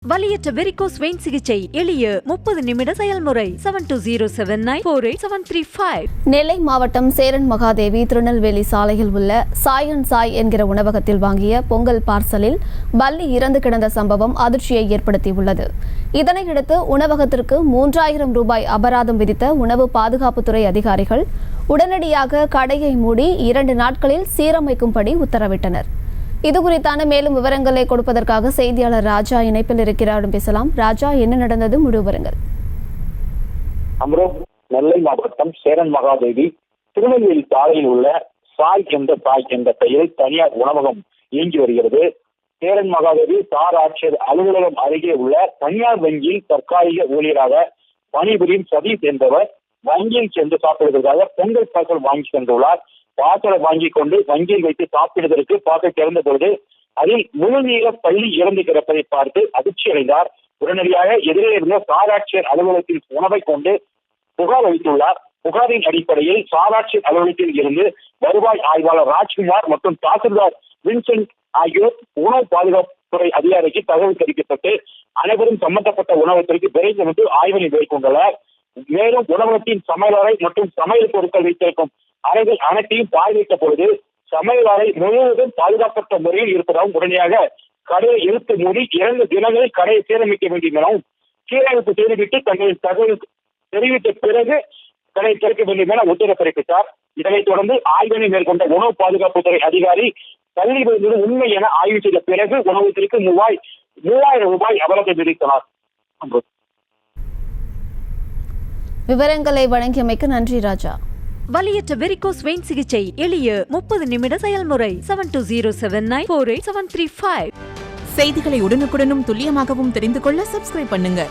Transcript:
வலியற்ற varicose vein சிகிச்சை எளிய 30 நிமிட செயல்முறை 7209487335. நெல்லை மாவட்டம் சேரன் மகாதேவி திருநெல்வேலி சாலையில் உள்ள சாய் அண்ட் சாய் என்கிற உணவகத்தில் வாங்கிய பொங்கல் பார்சலில் பல்லி இறந்து கிடந்த சம்பவம் அதிர்ச்சியை ஏற்படுத்தியுள்ளது. இதனையடுத்து உணவகத்திற்கு 3000 ரூபாய் அபராதம் விதித்த உணவு பாதுகாப்புத்துறை அதிகாரிகள் உடனடியாக கடையை மூடி 2 நாட்களில் சீரமைக்கும்படி உத்தரவிட்டனர். இதுகுறித்தான மேலும் விவரங்களை கொடுப்பதற்காக செய்தியாளர் ராஜா இணைப்பில் இருக்கிறார். பேசலாம் ராஜா, என்ன நடந்தது, முழு விவரங்கள். நெல்லை மாவட்டம் சேரன் மகாதேவி திருநெல்வேலி சாலையில் உள்ள சாய் என்ற பெயரில் தனியார் உணவகம் இயங்கி வருகிறது. சேரன் மகாதேவி சார் ஆட்சியர் அலுவலகம் அருகே உள்ள தனியார் வங்கியில் தற்காலிக ஊழியராக பணிபுரியும் சதீஷ் என்பவர் வங்கியில் சென்று சாப்பிடுவதற்காக பொங்கல் பார்சல் வாங்கி சென்றுள்ளார். பார்சலை வாங்கி கொண்டு வங்கியில் வைத்து சாப்பிடுவதற்கு பார்சல் திறந்த பொழுது அதில் முழுநீள பள்ளி இறந்து கிடப்பதை பார்த்து அதிர்ச்சி அடைந்தார். உடனடியாக எதிரே இருந்த சாராட்சியர் அலுவலகத்தில் உணவை கொண்டு புகார் அளித்துள்ளார். புகாரின் அடிப்படையில் சாராட்சியர் அலுவலகத்தில் இருந்து வருவாய் ஆய்வாளர் ராஜ்குமார் மற்றும் தாசில்தார் வின்சென்ட் ஆகியோர் உணவு பாதுகாப்புத்துறை அதிகாரிக்கு தகவல் தெரிவிக்கப்பட்டு அனைவரும் சம்பந்தப்பட்ட உணவகத்திற்கு விரைந்து வந்து ஆய்வினை மேற்கொண்டனர். மேலும் உணவகத்தின் சமையலறை மற்றும் சமையல் பொருட்கள் வைத்திருக்கும் அறைகள் அனைத்தையும் பார்வையிட்ட பொழுது சமையல் அறை முழுவதும் பாதுகாப்பற்ற முறையில் இருப்பதாகவும் உடனடியாக கடையை இழுத்து மூடி 2 தினங்களில் கடையை சீரமைக்க வேண்டும் எனவும் சீரமைப்பு செய்துவிட்டு தங்களின் தகவல் தெரிவித்த பிறகு கடையை திறக்க வேண்டும் என உத்தரவு பிறப்பித்தார். இதனைத் தொடர்ந்து ஆய்வினை மேற்கொண்ட உணவு பாதுகாப்புத்துறை அதிகாரி பள்ளி விழுந்தது உண்மை என ஆய்வு செய்த பிறகு உணவகத்திற்கு 3000 ரூபாய் அபராதம் விதித்தனர். விவரங்களை வழங்கியமைக்கு நன்றி ராஜா. வலியற்ற வெரிகோஸ் வெயின் சிகிச்சை எளிய 30 நிமிட செயல்முறை 7209487335. செய்திகளை உடனுக்குடனும் துல்லியமாகவும் தெரிந்து கொள்ள சப்ஸ்கிரைப் பண்ணுங்க.